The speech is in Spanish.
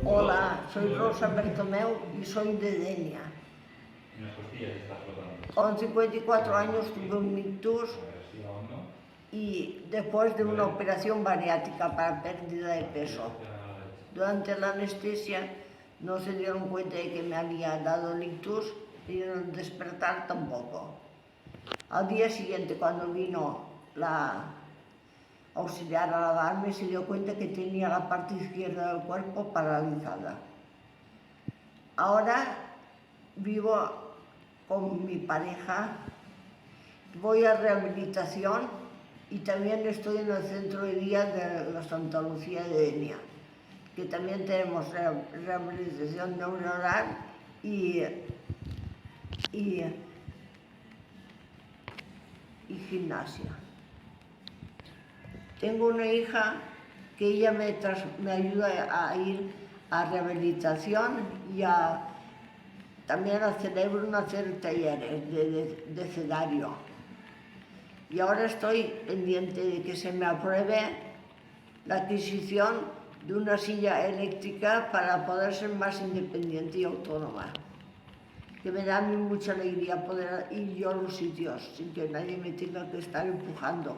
Hola, soy Rosa Bertomeu y soy de Denia. Con 54 años tuve un ictus y después de una operación bariátrica para pérdida de peso. Durante la anestesia no se dieron cuenta de que me había dado el ictus y al despertar tampoco. Al día siguiente, cuando vino la auxiliar a lavarme, se dio cuenta que tenía la parte izquierda del cuerpo paralizada. Ahora vivo con mi pareja, voy a rehabilitación y también estoy en el centro de día de la Santa Lucía de Denia, que también tenemos rehabilitación neuronal y gimnasia. Tengo una hija que ella me ayuda a ir a rehabilitación y también al cerebro a hacer talleres de cedario. Y ahora estoy pendiente de que se me apruebe la adquisición de una silla eléctrica para poder ser más independiente y autónoma. Que me da a mí mucha alegría poder ir yo a los sitios sin que nadie me tenga que estar empujando.